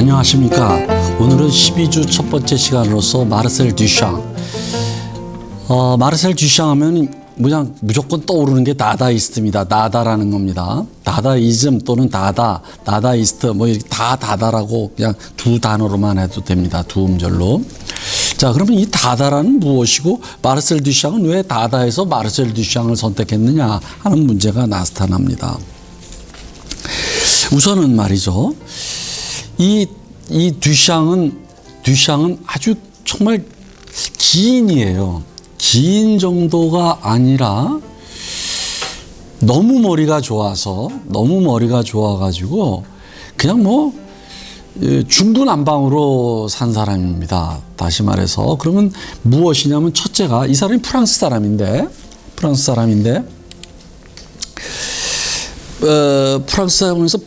안녕하십니까. 오늘은 12주 첫 번째 시간으로서 마르셀 듀샹. 마르셀 듀샹 하면 그냥 무조건 떠오르는 게 다다이스트입니다. 다다라는 겁니다. 다다이즘 또는 다다이스트 뭐 이렇게 다 다다라고 그냥 두 단어로만 해도 됩니다. 두 음절로. 자, 그러면 이 다다라는 무엇이고 마르셀 듀샹은 왜 다다에서 마르셀 듀샹을 선택했느냐 하는 문제가 나타납니다. 우선은 말이죠. 이 듀샹은 아주 정말 기인이에요. 기인 정도가 아니라 너무 머리가 좋아가지고 그냥 뭐 중구난방으로 산 사람입니다. 다시 말해서 그러면 무엇이냐면 첫째가 이 사람이 프랑스 사람인데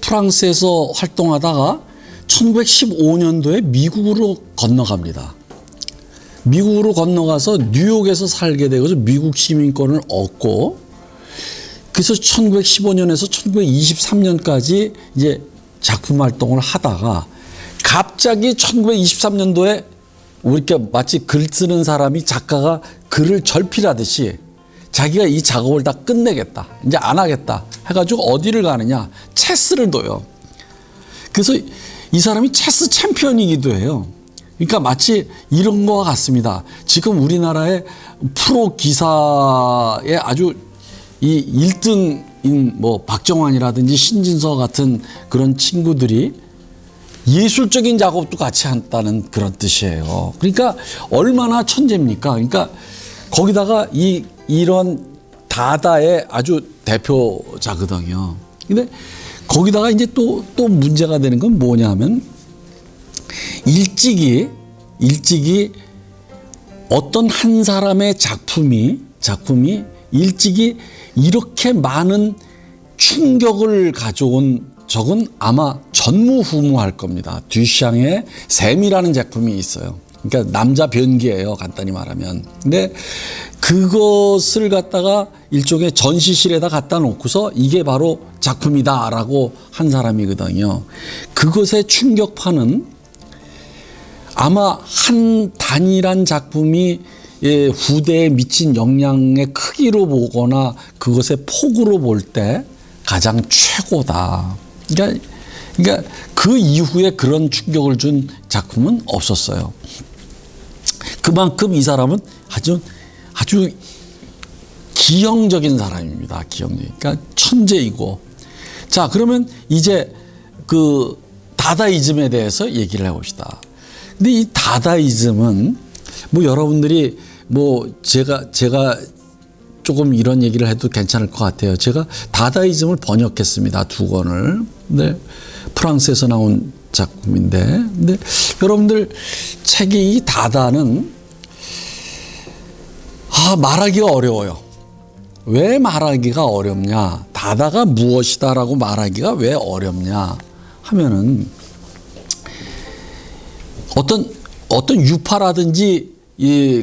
프랑스에서 활동하다가 1915년도에 미국으로 건너갑니다. 미국으로 건너가서 뉴욕에서 살게 되고 미국 시민권을 얻고 그래서 1915년에서 1923년까지 이제 작품 활동을 하다가 갑자기 1923년도에 우리가 마치 글 쓰는 사람이 작가가 글을 절필하듯이 자기가 이 작업을 다 끝내겠다. 이제 안 하겠다. 해가지고 어디를 가느냐. 체스를 둬요. 그래서 이 사람이 체스 챔피언이기도 해요. 그러니까 마치 이런 거와 같습니다. 지금 우리나라의 프로 기사에 아주 이 1등인 뭐 박정환이라든지 신진서 같은 그런 친구들이 예술적인 작업도 같이 한다는 그런 뜻이에요. 그러니까 얼마나 천재입니까? 그러니까 거기다가 이런 다다의 아주 대표자거든요. 근데 거기다가 이제 또 문제가 되는 건 뭐냐 하면 일찍이 어떤 한 사람의 작품이 일찍이 이렇게 많은 충격을 가져온 적은 아마 전무후무할 겁니다. 듀샹의 샘이라는 작품이 있어요. 그러니까 남자 변기예요, 간단히 말하면. 근데 그것을 갖다가 일종의 전시실에다 갖다 놓고서 이게 바로 작품이다라고 한 사람이거든요. 그것의 충격파는 아마 한 단일한 작품이 후대에 미친 영향의 크기로 보거나 그것의 폭으로 볼 때 가장 최고다. 그러니까 그 이후에 그런 충격을 준 작품은 없었어요. 그만큼 이 사람은 아주 기형적인 사람입니다. 그러니까 천재이고. 자, 그러면 이제 그 다다이즘에 대해서 얘기를 해봅시다. 근데 이 다다이즘은 뭐 여러분들이 뭐 제가 조금 이런 얘기를 해도 괜찮을 것 같아요. 제가 다다이즘을 번역했습니다. 2권을. 네. 프랑스에서 나온 작품인데. 근데 여러분들 책이 이 다다는 말하기가 어려워요. 왜 말하기가 어렵냐? 다다가 무엇이다라고 말하기가 왜 어렵냐? 하면은 어떤 유파라든지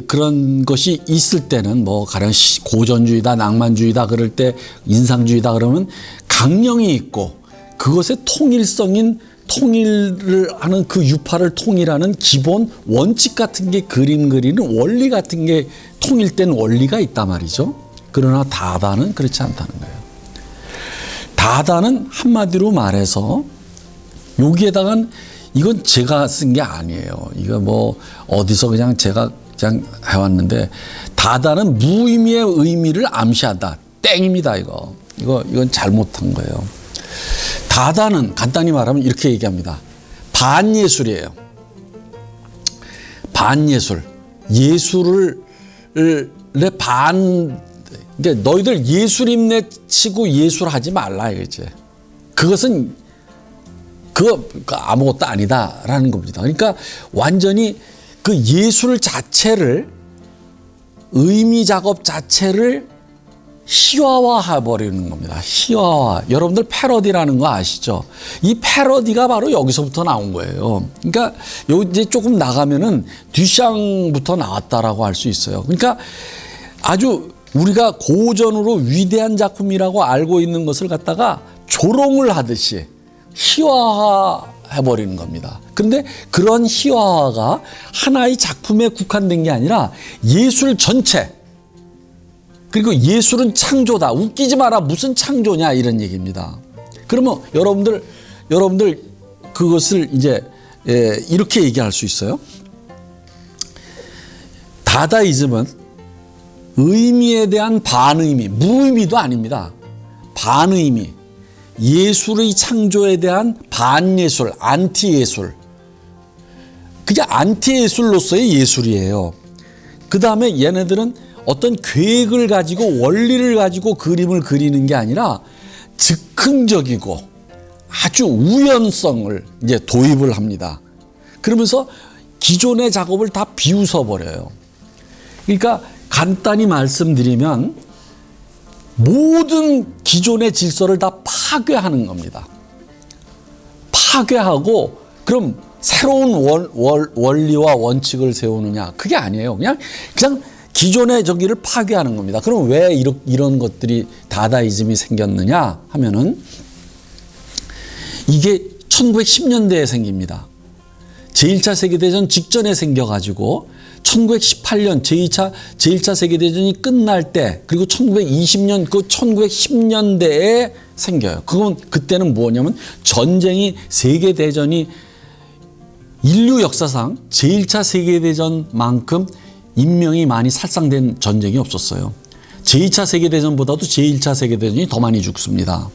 그런 것이 있을 때는 뭐 가령 고전주의다, 낭만주의다 그럴 때 인상주의다 그러면 강령이 있고 그것의 통일을 하는 그 유파를 통일하는 기본 원칙 같은 게 그림 그리는 원리 같은 게 통일된 원리가 있단 말이죠. 그러나 다다는 그렇지 않다는 거예요. 다다는 한마디로 말해서 여기에다가는 이건 제가 쓴 게 아니에요. 이거 뭐 어디서 그냥 제가 해왔는데 다다는 무의미의 의미를 암시한다. 땡입니다. 이건 잘못한 거예요. 다다는 간단히 말하면 이렇게 얘기합니다. 반예술이에요. 반예술. 예술을 그러니까 너희들 예술인내 치고 예술하지 말라 이거지. 그것은 그거 아무것도 아니다라는 겁니다. 그러니까 완전히 그 예술 자체를 의미 작업 자체를 희화화해 버리는 겁니다. 희화화. 여러분들 패러디라는 거 아시죠? 이 패러디가 바로 여기서부터 나온 거예요. 그러니까 이제 조금 나가면은 듀샹부터 나왔다라고 할 수 있어요. 그러니까 아주 우리가 고전으로 위대한 작품이라고 알고 있는 것을 갖다가 조롱을 하듯이 희화화해버리는 겁니다. 그런데 그런 희화화가 하나의 작품에 국한된 게 아니라 예술 전체, 그리고 예술은 창조다. 웃기지 마라. 무슨 창조냐 이런 얘기입니다. 그러면 여러분들 그것을 이제 이렇게 얘기할 수 있어요. 다다이즘은 의미에 대한 반의미, 무의미도 아닙니다. 반의미, 예술의 창조에 대한 반예술, 안티예술. 그게 안티예술로서의 예술이에요. 그 다음에 얘네들은 어떤 계획을 가지고 원리를 가지고 그림을 그리는 게 아니라 즉흥적이고 아주 우연성을 이제 도입을 합니다. 그러면서 기존의 작업을 다 비웃어 버려요. 그러니까 간단히 말씀드리면 모든 기존의 질서를 다 파괴하는 겁니다. 파괴하고 그럼 새로운 원리와 원칙을 세우느냐? 그게 아니에요. 그냥 기존의 저기를 파괴하는 겁니다. 그럼 왜 이런 것들이 다다이즘이 생겼느냐 하면은 이게 1910년대에 생깁니다. 제1차 세계대전 직전에 생겨가지고 1918년 제1차 세계대전이 끝날 때 그리고 1920년 그 1910년대에 생겨요. 그때는 뭐냐면 전쟁이 세계대전이 인류 역사상 제1차 세계대전만큼 인명이 많이 살상된 전쟁이 없었어요. 제2차 세계대전보다도 제1차 세계대전이 더 많이 죽습니다.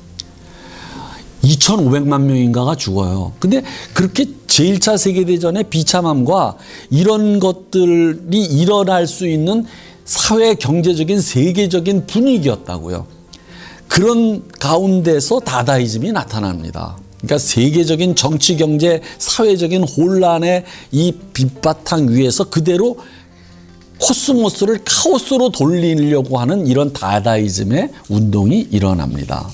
2,500만 명인가가 죽어요. 근데 그렇게 제1차 세계대전의 비참함과 이런 것들이 일어날 수 있는 사회 경제적인 세계적인 분위기였다고요. 그런 가운데서 다다이즘이 나타납니다. 그러니까 세계적인 정치, 경제, 사회적인 혼란의 이 밑바탕 위에서 그대로 코스모스를 카오스로 돌리려고 하는 이런 다다이즘의 운동이 일어납니다.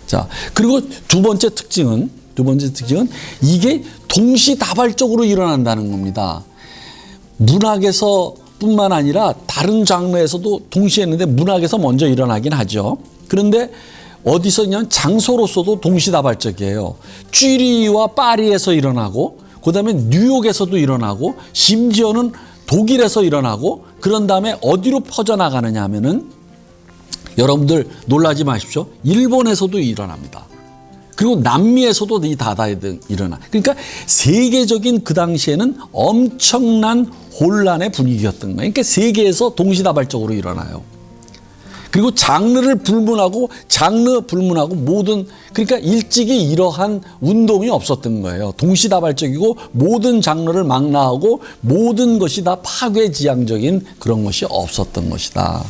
자, 그리고 두 번째 특징은 이게 동시다발적으로 일어난다는 겁니다. 문학에서 뿐만 아니라 다른 장르에서도 동시에 했는데 문학에서 먼저 일어나긴 하죠. 그런데 어디서냐 장소로서도 동시다발적이에요. 쥐리히와 파리에서 일어나고 그다음에 뉴욕에서도 일어나고 심지어는 독일에서 일어나고 그런 다음에 어디로 퍼져나가느냐 하면은 여러분들 놀라지 마십시오. 일본에서도 일어납니다. 그리고 남미에서도 이 다다이즘 일어나. 그러니까 세계적인 그 당시에는 엄청난 혼란의 분위기였던 거예요. 그러니까 세계에서 동시다발적으로 일어나요. 그리고 장르 불문하고 모든 그러니까 일찍이 이러한 운동이 없었던 거예요. 동시다발적이고 모든 장르를 망라하고 모든 것이 다 파괴지향적인 그런 것이 없었던 것이다.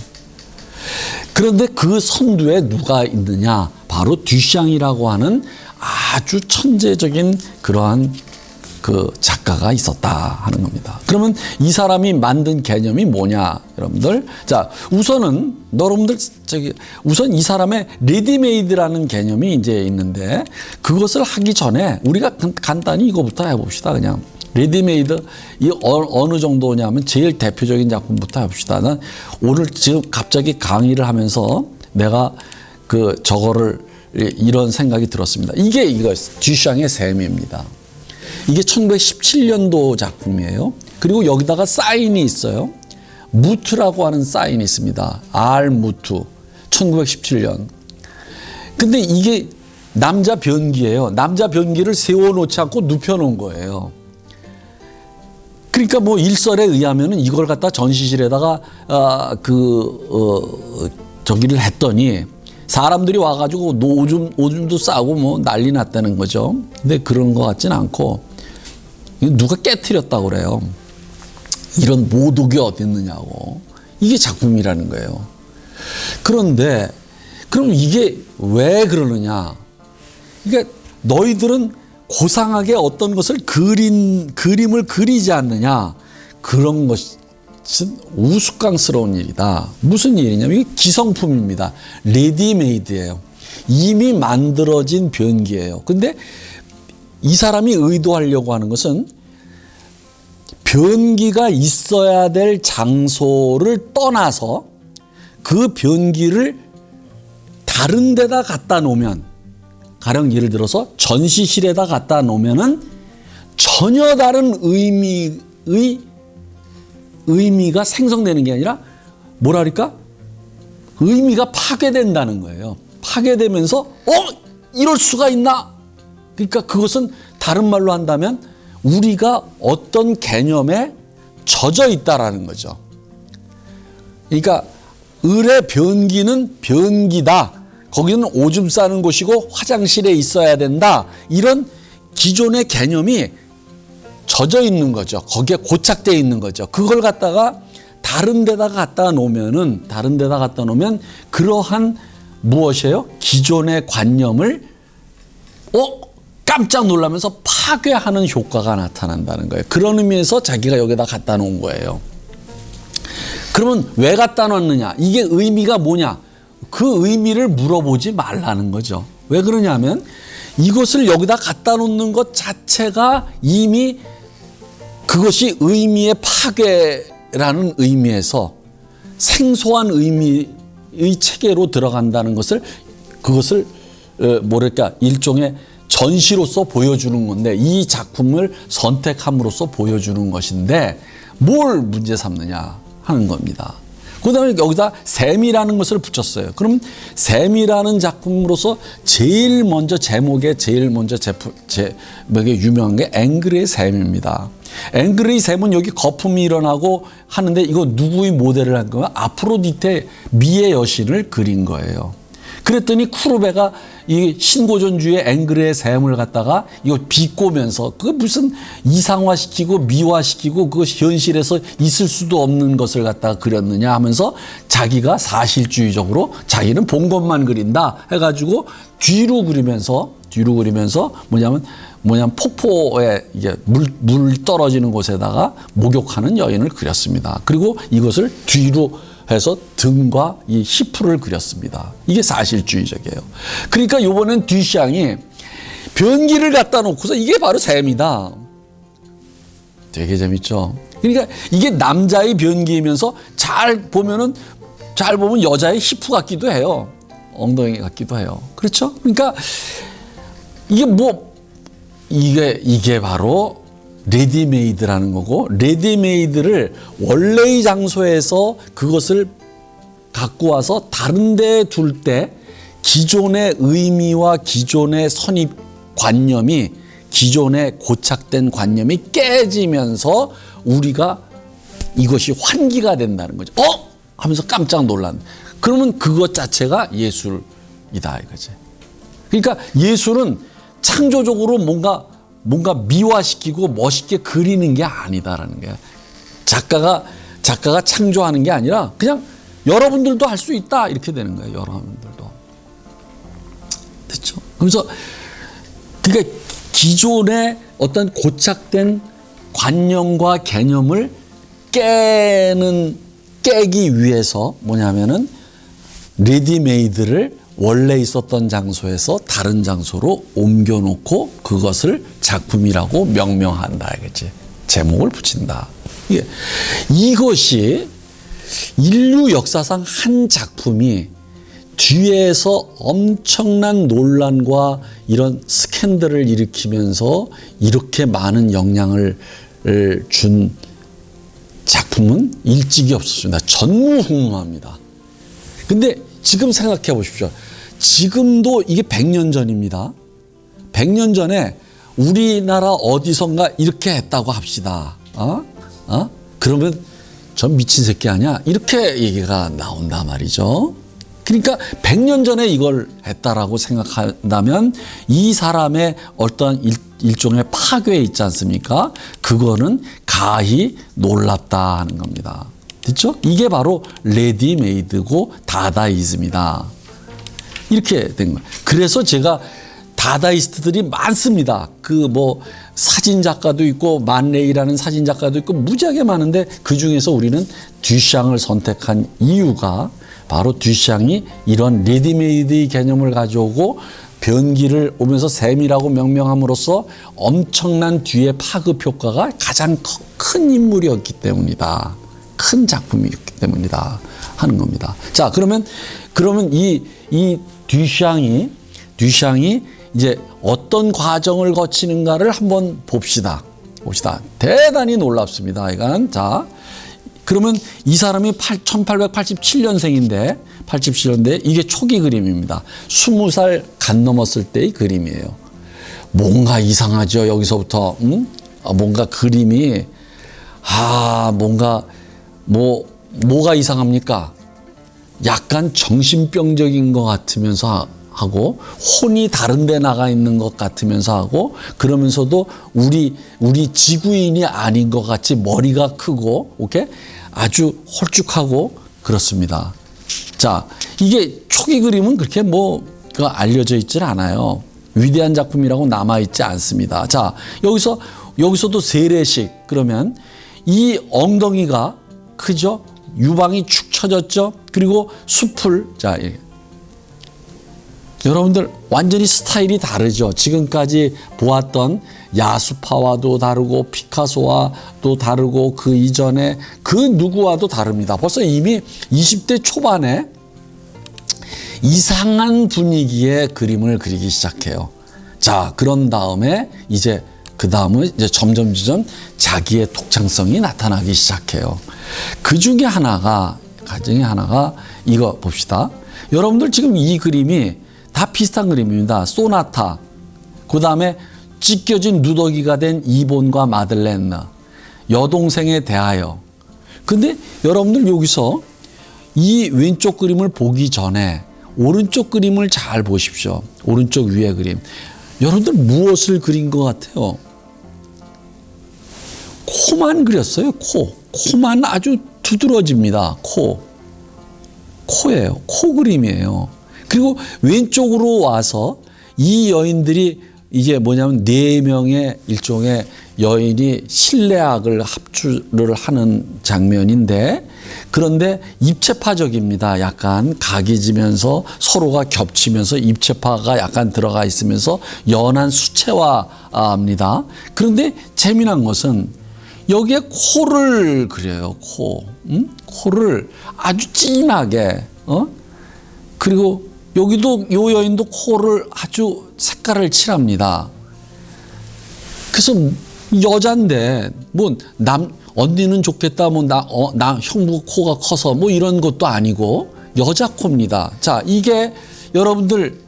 그런데 그 선두에 누가 있느냐? 바로 듀샹이라고 하는 아주 천재적인 그러한 그 작가가 있었다 하는 겁니다. 그러면 이 사람이 만든 개념이 뭐냐, 여러분들? 자, 우선 이 사람의 레디메이드라는 개념이 이제 있는데 그것을 하기 전에 우리가 간단히 이거부터 해봅시다. 그냥 레디메이드 이 어느 정도냐면 제일 대표적인 작품부터 해봅시다. 난 오늘 지금 갑자기 강의를 하면서 내가 저거를 이런 생각이 들었습니다. 이거 듀샹의 샘입니다. 이게 1917년도 작품이에요. 그리고 여기다가 사인이 있어요. 무트라고 하는 사인이 있습니다. R 무트 1917년. 근데 이게 남자 변기예요. 남자 변기를 세워놓지 않고 눕혀놓은 거예요. 그러니까 뭐 일설에 의하면은 이걸 갖다 전시실에다가 저기를 했더니 사람들이 와가지고 오줌도 싸고 뭐 난리 났다는 거죠. 근데 그런 것 같진 않고 누가 깨트렸다고 그래요. 이런 모독이 어디 있느냐고. 이게 작품이라는 거예요. 그런데 그럼 이게 왜 그러느냐. 그러니까 너희들은 고상하게 어떤 것을 그림을 그리지 않느냐. 그런 것은 우스꽝스러운 일이다. 무슨 일이냐면 이게 기성품입니다. 레디메이드예요. 이미 만들어진 변기예요. 근데 이 사람이 의도하려고 하는 것은 변기가 있어야 될 장소를 떠나서 그 변기를 다른 데다 갖다 놓으면 가령 예를 들어서 전시실에다 갖다 놓으면은 전혀 다른 의미가 생성되는 게 아니라 뭐랄까? 의미가 파괴된다는 거예요. 파괴되면서 이럴 수가 있나? 그러니까 그것은 다른 말로 한다면 우리가 어떤 개념에 젖어 있다라는 거죠. 그러니까 을의 변기는 변기다. 거기는 오줌 싸는 곳이고 화장실에 있어야 된다. 이런 기존의 개념이 젖어 있는 거죠. 거기에 고착되어 있는 거죠. 그걸 갖다가 다른 데다가 갖다 놓으면 그러한 무엇이에요? 기존의 관념을 깜짝 놀라면서 파괴하는 효과가 나타난다는 거예요. 그런 의미에서 자기가 여기다 갖다 놓은 거예요. 그러면 왜 갖다 놨느냐? 이게 의미가 뭐냐? 그 의미를 물어보지 말라는 거죠. 왜 그러냐면 이것을 여기다 갖다 놓는 것 자체가 이미 그것이 의미의 파괴라는 의미에서 생소한 의미의 체계로 들어간다는 그것을 뭐랄까 일종의 전시로서 보여주는 건데 이 작품을 선택함으로써 보여주는 것인데 뭘 문제 삼느냐 하는 겁니다. 그다음에 여기다 샘이라는 것을 붙였어요. 그럼 샘이라는 작품으로서 제일 먼저 유명한 게 앵그레의 샘입니다. 앵그레의 샘은 여기 거품이 일어나고 하는데 이거 누구의 모델을 한 거야? 아프로디테 미의 여신을 그린 거예요. 그랬더니 쿠르베가 이 신고전주의 앵그레의 샘을 갖다가 이거 비꼬면서 그 무슨 이상화시키고 미화시키고 그것이 현실에서 있을 수도 없는 것을 갖다가 그렸느냐 하면서 자기가 사실주의적으로 자기는 본 것만 그린다 해가지고 뒤로 그리면서 뭐냐면 폭포에 이게 물 떨어지는 곳에다가 목욕하는 여인을 그렸습니다. 그리고 이것을 뒤로 해서 등과 이 히프를 그렸습니다. 이게 사실주의적이에요. 그러니까 이번엔 듀샹이 변기를 갖다 놓고서 이게 바로 샘이다. 되게 재밌죠. 그러니까 이게 남자의 변기이면서 잘 보면 여자의 히프 같기도 해요. 엉덩이 같기도 해요. 그렇죠? 그러니까 이게 바로 레디메이드라는 거고, 레디메이드를 원래의 장소에서 그것을 갖고 와서 다른 데에 둘 때 기존의 의미와 기존의 선입관념이, 기존의 고착된 관념이 깨지면서 우리가 이것이 환기가 된다는 거죠. 하면서 깜짝 놀란. 그러면 그것 자체가 예술이다 이거지. 그러니까 예술은 창조적으로 뭔가 미화시키고 멋있게 그리는 게 아니다라는 거야. 작가가 창조하는 게 아니라 그냥 여러분들도 할 수 있다 이렇게 되는 거예요. 여러분들도. 됐죠? 그러니까 기존의 어떤 고착된 관념과 개념을 깨기 위해서 뭐냐면은 레디메이드를 원래 있었던 장소에서 다른 장소로 옮겨놓고 그것을 작품이라고 명명한다. 이거지. 제목을 붙인다. 이것이 인류 역사상 한 작품이 뒤에서 엄청난 논란과 이런 스캔들을 일으키면서 이렇게 많은 영향을 준 작품은 일찍이 없었습니다. 전무후무합니다. 근데 지금 생각해 보십시오. 지금도 이게 100년 전입니다. 100년 전에 우리나라 어디선가 이렇게 했다고 합시다. 그러면 전 미친 새끼 아니야? 이렇게 얘기가 나온단 말이죠. 그러니까 100년 전에 이걸 했다라고 생각한다면 이 사람의 어떤 일종의 파괴 있지 않습니까? 그거는 가히 놀랍다 하는 겁니다. 됐죠? 이게 바로 레디메이드고 다다이즘이다. 이렇게 된 거예요. 그래서 제가 다다이스트들이 많습니다. 사진 작가도 있고 만레이라는 사진 작가도 있고 무지하게 많은데 그 중에서 우리는 듀샹을 선택한 이유가 바로 듀샹이 이런 레디메이드의 개념을 가져오고 변기를 오면서 샘이라고 명명함으로써 엄청난 뒤에 파급 효과가 가장 큰 인물이었기 때문이다. 큰 작품이었기 때문이다 하는 겁니다. 자, 그러면 이 듀샹이 이제 어떤 과정을 거치는가를 한번 봅시다. 대단히 놀랍습니다. 이건 자, 그러면 이 사람이 1887년생인데 이게 초기 그림입니다. 20살 갓 넘었을 때의 그림이에요. 뭔가 이상하죠. 여기서부터 뭔가 그림이 뭔가 뭐가 이상합니까? 약간 정신병적인 것 같으면서 하고 혼이 다른 데 나가 있는 것 같으면서 하고 그러면서도 우리 지구인이 아닌 것 같이 머리가 크고 오케이? 아주 홀쭉하고 그렇습니다. 자, 이게 초기 그림은 그렇게 알려져 있질 않아요. 위대한 작품이라고 남아있지 않습니다. 자, 여기서도 세례식 그러면 이 엉덩이가 크죠? 유방이 축 처졌죠? 그리고 숲을 자, 여러분들 완전히 스타일이 다르죠. 지금까지 보았던 야수파와도 다르고 피카소와도 다르고 그 이전에 그 누구와도 다릅니다. 벌써 이미 20대 초반에 이상한 분위기의 그림을 그리기 시작해요. 자, 그런 다음에 그 다음은 점점 자기의 독창성이 나타나기 시작해요. 그 중에 가정의 하나가 이거 봅시다. 여러분들 지금 이 그림이 다 비슷한 그림입니다. 소나타, 그 다음에 찢겨진 누더기가 된 이본과 마들렌, 여동생에 대하여. 근데 여러분들 여기서 이 왼쪽 그림을 보기 전에 오른쪽 그림을 잘 보십시오. 오른쪽 위에 그림. 여러분들 무엇을 그린 것 같아요? 코만 그렸어요. 코만 아주 두드러집니다. 코예요. 코 그림이에요. 그리고 왼쪽으로 와서 이 여인들이 이게 뭐냐면 4명의 일종의 여인이 실내악을 합주를 하는 장면인데 그런데 입체파적입니다. 약간 각이 지면서 서로가 겹치면서 입체파가 약간 들어가 있으면서 연한 수채화입니다. 그런데 재미난 것은 여기에 코를 그려요. 코를 아주 진하게 그리고 여기도 요 여인도 코를 아주 색깔을 칠합니다. 그래서 여잔데 언니는 좋겠다 나 형부 코가 커서 이런 것도 아니고 여자 코입니다. 자, 이게 여러분들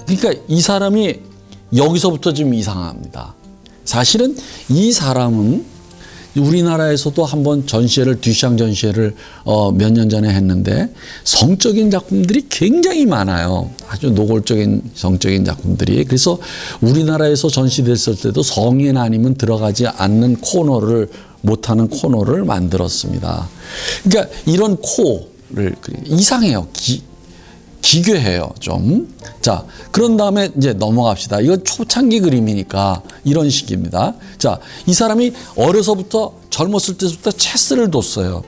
그러니까 이 사람이 여기서부터 좀 이상합니다. 사실은 이 사람은 우리나라에서도 한번 듀샹 전시회를 몇 년 전에 했는데 성적인 작품들이 굉장히 많아요. 아주 노골적인 성적인 작품들이. 그래서 우리나라에서 전시됐을 때도 성인 아니면 들어가지 않는 못하는 코너를 만들었습니다. 그러니까 이런 코를 이상해요. 기괴해요, 좀. 자, 그런 다음에 이제 넘어갑시다. 이건 초창기 그림이니까 이런 식입니다. 자, 이 사람이 어려서부터 젊었을 때부터 체스를 뒀어요.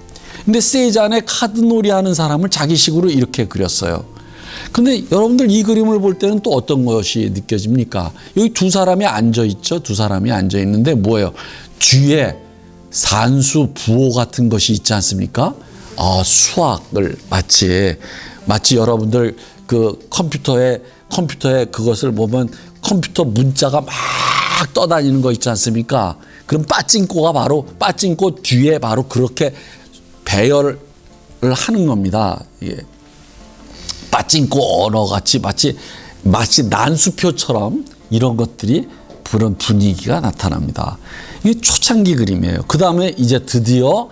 근데 세잔에 카드놀이 하는 사람을 자기식으로 이렇게 그렸어요. 근데 여러분들 이 그림을 볼 때는 또 어떤 것이 느껴집니까? 여기 두 사람이 앉아 있죠. 두 사람이 앉아 있는데 뭐예요? 뒤에 산수, 부호 같은 것이 있지 않습니까? 수학을 마치 여러분들 그 컴퓨터에 그것을 보면 컴퓨터 문자가 막 떠다니는 거 있지 않습니까? 그럼 빠찡꼬 뒤에 바로 그렇게 배열을 하는 겁니다. 이게 빠찡꼬 언어같이 마치 난수표처럼 이런 것들이 그런 분위기가 나타납니다. 이게 초창기 그림이에요. 그 다음에 이제 드디어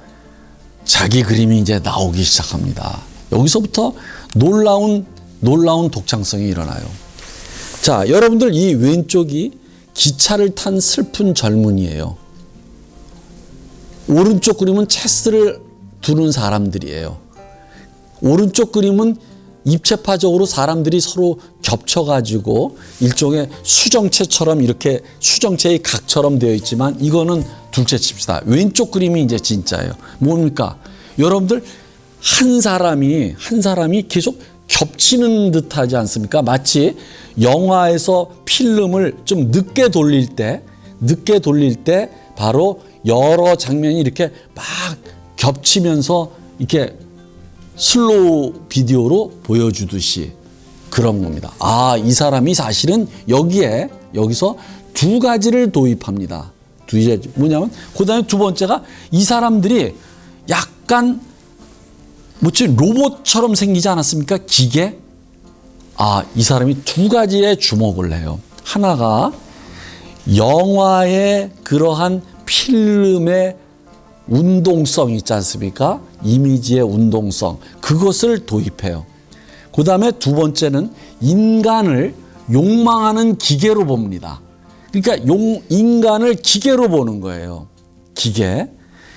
자기 그림이 이제 나오기 시작합니다. 여기서부터 놀라운 독창성이 일어나요. 자, 여러분들 이 왼쪽이 기차를 탄 슬픈 젊은이에요. 오른쪽 그림은 체스를 두는 사람들이에요. 오른쪽 그림은 입체파적으로 사람들이 서로 겹쳐가지고 일종의 수정체처럼 이렇게 수정체의 각처럼 되어 있지만 이거는 둘째 칩시다. 왼쪽 그림이 이제 진짜예요. 뭡니까? 여러분들 한 사람이 계속 겹치는 듯 하지 않습니까? 마치 영화에서 필름을 좀 늦게 돌릴 때 바로 여러 장면이 이렇게 막 겹치면서 이렇게 슬로우 비디오로 보여주듯이 그런 겁니다. 아, 이 사람이 사실은 여기서 두 가지를 도입합니다. 뭐냐면, 그 다음에 두 번째가 이 사람들이 약간, 로봇처럼 생기지 않았습니까? 기계? 아, 이 사람이 두 가지에 주목을 해요. 하나가 영화의 그러한 필름의 운동성 있지 않습니까? 이미지의 운동성. 그것을 도입해요. 그 다음에 두 번째는 인간을 욕망하는 기계로 봅니다. 그러니까 인간을 기계로 보는 거예요. 기계.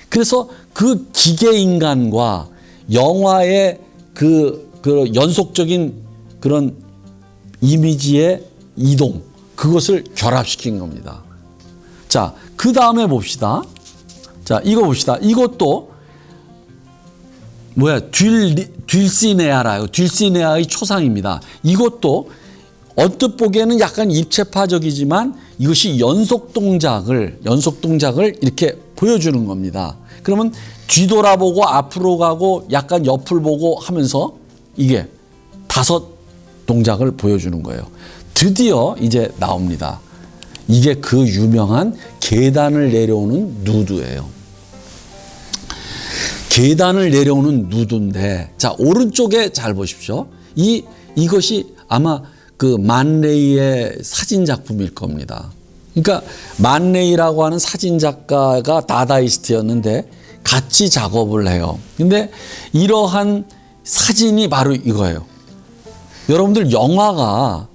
그래서 그 기계 인간과 영화의 그 연속적인 그런 이미지의 이동, 그것을 결합시킨 겁니다. 자, 그 다음에 봅시다. 자, 이거 봅시다. 이것도 딜시네아라요. 딜시네아의 초상입니다. 이것도 언뜻 보기에는 약간 입체파적이지만 이것이 연속 동작을 이렇게 보여주는 겁니다. 그러면 뒤돌아보고 앞으로 가고 약간 옆을 보고 하면서 이게 5 동작을 보여주는 거예요. 드디어 이제 나옵니다. 이게 그 유명한 계단을 내려오는 누드예요. 계단을 내려오는 누드인데, 자, 오른쪽에 잘 보십시오. 이것이 아마 그 만레이의 사진 작품일 겁니다. 그러니까 만레이라고 하는 사진 작가가 다다이스트였는데 같이 작업을 해요. 근데 이러한 사진이 바로 이거예요. 여러분들 영화가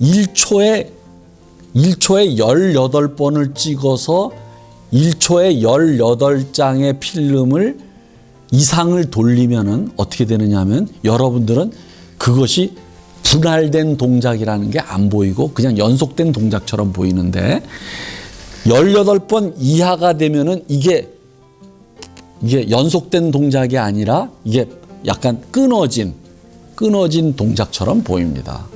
1초에 18번을 찍어서 1초에 18장의 필름을 이상을 돌리면은 어떻게 되느냐 하면 여러분들은 그것이 분할된 동작이라는 게 안 보이고 그냥 연속된 동작처럼 보이는데 18번 이하가 되면은 이게 연속된 동작이 아니라 이게 약간 끊어진 동작처럼 보입니다.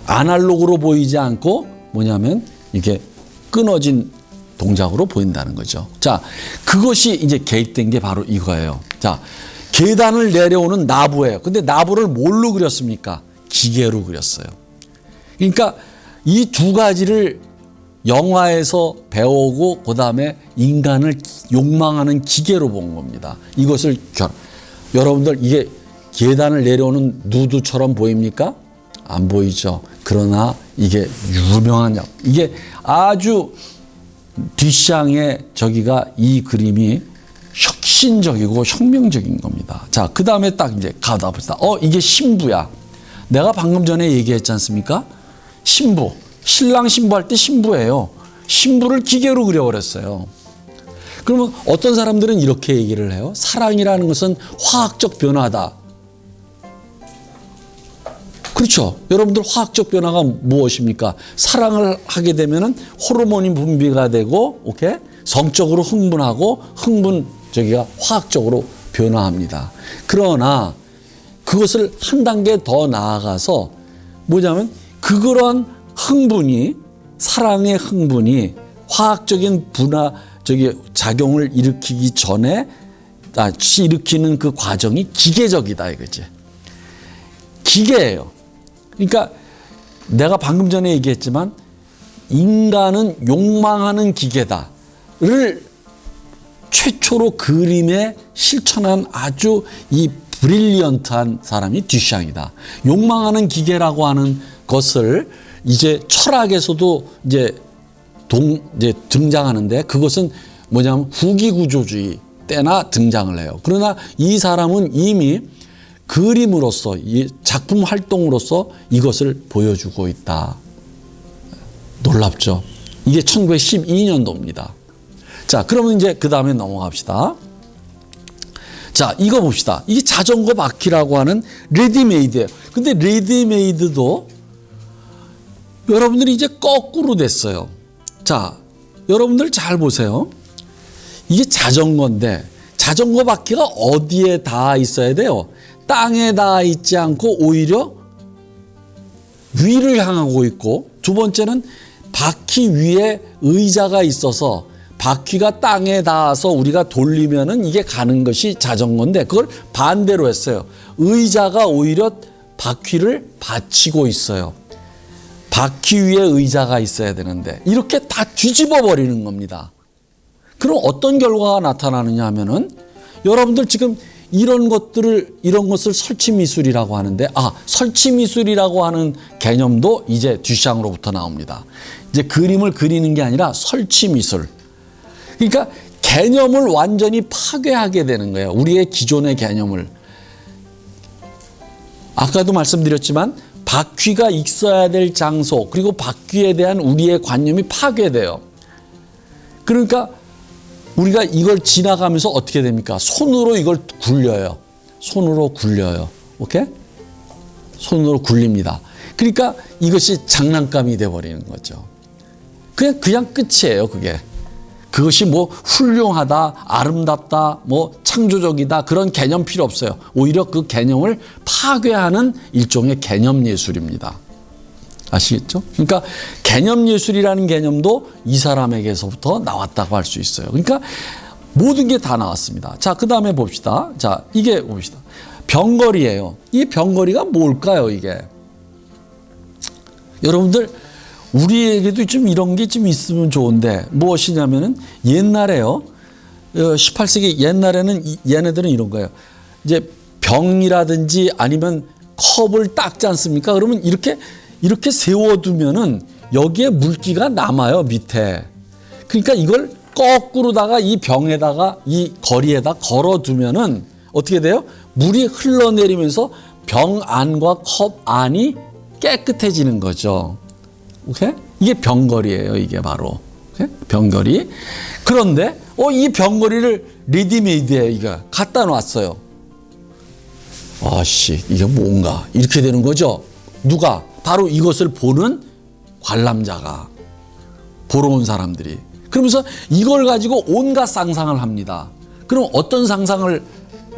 아날로그로 보이지 않고 뭐냐면 이게 끊어진 동작으로 보인다는 거죠. 자, 그것이 이제 개입된 게 바로 이거예요. 자, 계단을 내려오는 나부예요. 근데 나부를 뭘로 그렸습니까? 기계로 그렸어요. 그러니까 이 두 가지를 영화에서 배우고 그다음에 인간을 욕망하는 기계로 본 겁니다. 이것을 여러분들 이게 계단을 내려오는 누드처럼 보입니까? 안 보이죠. 그러나 이게 유명한 이게 아주 뒷샹의 저기가 이 그림이 혁신적이고 혁명적인 겁니다. 자, 그 다음에 딱 이제 가다 봅시다. 이게 신부야. 내가 방금 전에 얘기했지 않습니까? 신부. 신랑 신부할 때 신부예요. 신부를 기계로 그려버렸어요. 그러면 어떤 사람들은 이렇게 얘기를 해요. 사랑이라는 것은 화학적 변화다. 그렇죠. 여러분들 화학적 변화가 무엇입니까? 사랑을 하게 되면은 호르몬이 분비가 되고, 오케이? 성적으로 흥분하고, 저기가 화학적으로 변화합니다. 그러나 그것을 한 단계 더 나아가서 뭐냐면 그런 흥분이, 사랑의 흥분이 화학적인 작용을 일으키기 전에, 일으키는 그 과정이 기계적이다 이거지. 기계예요. 그러니까 내가 방금 전에 얘기했지만 인간은 욕망하는 기계다를 최초로 그림에 실천한 아주 이 브릴리언트한 사람이 듀샹이다. 욕망하는 기계라고 하는 것을 이제 철학에서도 이제 등장하는데 그것은 뭐냐면 후기구조주의 때나 등장을 해요. 그러나 이 사람은 이미 그림으로서, 이 작품 활동으로서 이것을 보여주고 있다. 놀랍죠? 이게 1912년도입니다. 자, 그러면 이제 그 다음에 넘어갑시다. 자, 이거 봅시다. 이게 자전거 바퀴라고 하는 레디메이드예요. 근데 레디메이드도 여러분들이 이제 거꾸로 됐어요. 자, 여러분들 잘 보세요. 이게 자전거인데 자전거 바퀴가 어디에 닿아 있어야 돼요? 땅에 닿아 있지 않고 오히려 위를 향하고 있고, 두 번째는 바퀴 위에 의자가 있어서 바퀴가 땅에 닿아서 우리가 돌리면은 이게 가는 것이 자전거인데 그걸 반대로 했어요. 의자가 오히려 바퀴를 받치고 있어요. 바퀴 위에 의자가 있어야 되는데 이렇게 다 뒤집어 버리는 겁니다. 그럼 어떤 결과가 나타나느냐 하면은 여러분들 지금 이런 것을 설치 미술이라고 하는데, 설치 미술이라고 하는 개념도 이제 듀샹으로부터 나옵니다. 이제 그림을 그리는 게 아니라 설치 미술. 그러니까 개념을 완전히 파괴하게 되는 거예요. 우리의 기존의 개념을. 아까도 말씀드렸지만 바퀴가 있어야 될 장소, 그리고 바퀴에 대한 우리의 관념이 파괴돼요. 그러니까 우리가 이걸 지나가면서 어떻게 됩니까? 손으로 이걸 굴려요. 손으로 굴려요. 오케이? 손으로 굴립니다. 그러니까 이것이 장난감이 돼버리는 거죠. 그냥 끝이에요, 그게. 그것이 뭐 훌륭하다, 아름답다, 뭐 창조적이다, 그런 개념 필요 없어요. 오히려 그 개념을 파괴하는 일종의 개념 예술입니다. 아시겠죠? 그러니까 개념 예술이라는 개념도 이 사람에게서부터 나왔다고 할 수 있어요. 그러니까 모든 게 다 나왔습니다. 자, 그 다음에 봅시다. 자, 이게 봅시다. 병거리예요. 이 병거리가 뭘까요, 이게? 여러분들, 우리에게도 좀 이런 게 좀 있으면 좋은데, 무엇이냐면은 옛날에요. 18세기 옛날에는 얘네들은 이런 거예요. 이제 병이라든지 아니면 컵을 닦지 않습니까? 그러면 이렇게 세워두면은 여기에 물기가 남아요, 밑에. 그러니까 이걸 거꾸로다가 이 병에다가 이 거리에다 걸어두면은 어떻게 돼요? 물이 흘러내리면서 병 안과 컵 안이 깨끗해지는 거죠. 오케이? 이게 병거리예요, 이게 바로. 오케이? 병거리. 그런데 이 병거리를 레디메이드에 이거 갖다 놨어요. 이게 뭔가 이렇게 되는 거죠. 누가? 바로 이것을 보는 관람자가, 보러 온 사람들이. 그러면서 이걸 가지고 온갖 상상을 합니다. 그럼 어떤 상상을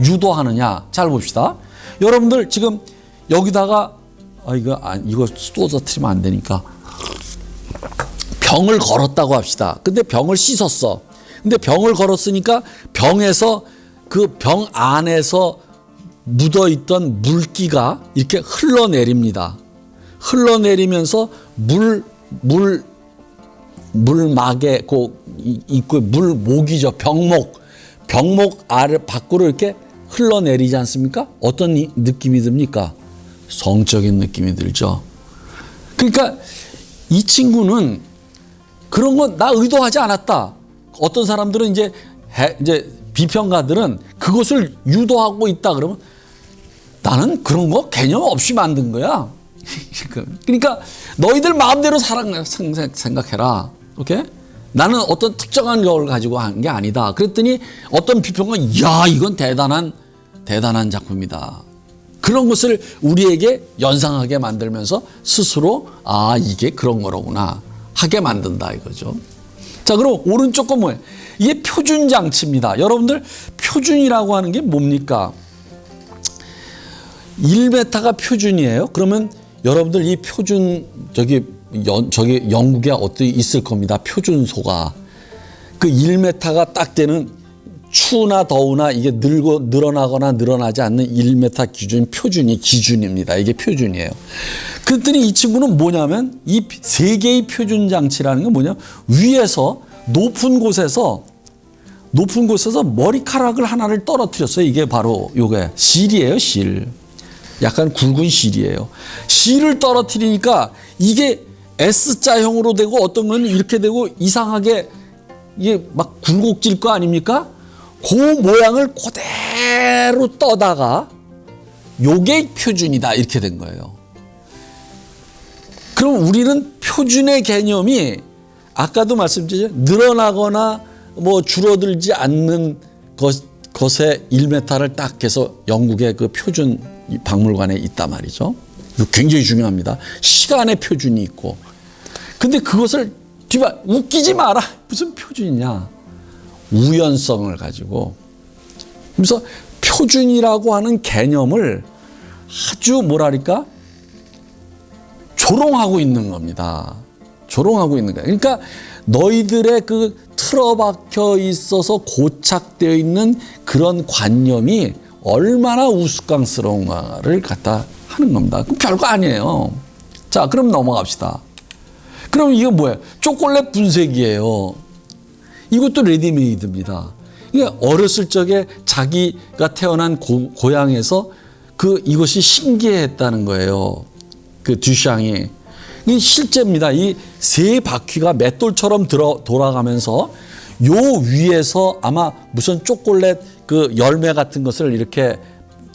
유도하느냐? 잘 봅시다. 여러분들 지금 여기다가 이거 쏟아뜨리면 안 되니까 병을 걸었다고 합시다. 근데 병을 씻었어. 근데 병을 걸었으니까 병에서 그 병 안에서 묻어있던 물기가 이렇게 흘러내립니다. 흘러내리면서 물막에 있고 물목이죠. 병목 아래 밖으로 이렇게 흘러내리지 않습니까? 어떤 느낌이 듭니까? 성적인 느낌이 들죠. 그러니까 이 친구는 그런 건 나 의도하지 않았다. 어떤 사람들은 이제 비평가들은 그것을 유도하고 있다 그러면 나는 그런 거 개념 없이 만든 거야. 그러니까 너희들 마음대로 생각해라. 오케이? 나는 어떤 특정한 걸 가지고 한 게 아니다. 그랬더니 어떤 비평가, 이건 대단한 작품이다. 그런 것을 우리에게 연상하게 만들면서 스스로 이게 그런 거로구나 하게 만든다 이거죠. 자, 그럼 오른쪽 건 뭐예요? 이게 표준 장치입니다. 여러분들 표준이라고 하는 게 뭡니까? 1m가 표준이에요. 그러면 여러분들 이 표준 저기 영국에 어떻게 있을 겁니다. 표준소가 그 1m가 딱 되는 추우나 더우나 이게 늘어나거나 늘어나지 않는 1m 기준입니다. 이게 표준이에요. 그랬더니 이 친구는 뭐냐면 이 세 개의 표준 장치라는 게 뭐냐? 위에서 높은 곳에서 머리카락을 하나를 떨어뜨렸어요. 이게 바로 요게 실이에요, 실. 약간 굵은 실이에요. 실을 떨어뜨리니까 이게 S자형으로 되고 어떤 건 이렇게 되고 이상하게 이게 막 굴곡질 거 아닙니까? 그 모양을 그대로 떠다가 요게 표준이다 이렇게 된 거예요. 그럼 우리는 표준의 개념이 아까도 말씀드렸죠. 늘어나거나 뭐 줄어들지 않는 것에 1m를 딱 해서 영국의 그 표준 박물관에 있단 말이죠. 이거 굉장히 중요합니다. 시간의 표준이 있고. 근데 그것을 웃기지 마라. 무슨 표준이냐. 우연성을 가지고. 그래서 표준이라고 하는 개념을 아주 뭐랄까 조롱하고 있는 겁니다. 조롱하고 있는 거예요. 그러니까 너희들의 그 틀어박혀 있어서 고착되어 있는 그런 관념이 얼마나 우스꽝스러운가를 갖다 하는 겁니다. 그럼 별거 아니에요. 자, 그럼 넘어갑시다. 그럼 이게 뭐예요? 초콜릿 분쇄기예요. 이것도 레디메이드입니다. 이게 어렸을 적에 자기가 태어난 고향에서 이것이 신기했다는 거예요. 그 듀샹이. 이 실제입니다. 이 세 바퀴가 맷돌처럼 돌아가면서 요 위에서 아마 무슨 초콜릿 그 열매 같은 것을 이렇게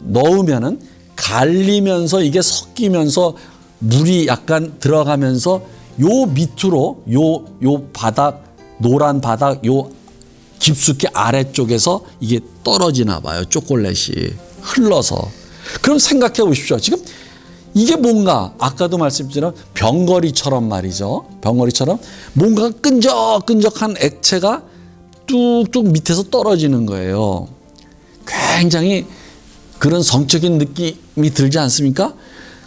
넣으면은 갈리면서 이게 섞이면서 물이 약간 들어가면서 요 밑으로 요 바닥, 노란 바닥 요 깊숙이 아래쪽에서 이게 떨어지나 봐요. 초콜릿이 흘러서. 그럼 생각해 보십시오. 지금 이게 뭔가 아까도 말씀드린 병거리처럼 말이죠. 병거리처럼 뭔가 끈적끈적한 액체가 뚝뚝 밑에서 떨어지는 거예요. 굉장히 그런 성적인 느낌이 들지 않습니까?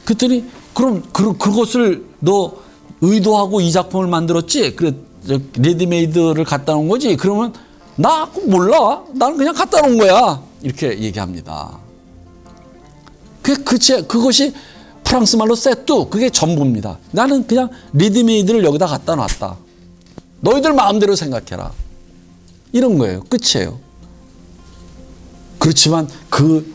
그랬더니 그럼 그것을 너 의도하고 이 작품을 만들었지? 그래 레디메이드를 갖다 놓은 거지? 그러면 나 몰라. 나는 그냥 갖다 놓은 거야. 이렇게 얘기합니다. 그것이 프랑스 말로 세뚜, 그게 전부입니다. 나는 그냥 레디메이드를 여기다 갖다 놨다. 너희들 마음대로 생각해라. 이런 거예요. 끝이에요. 그렇지만 그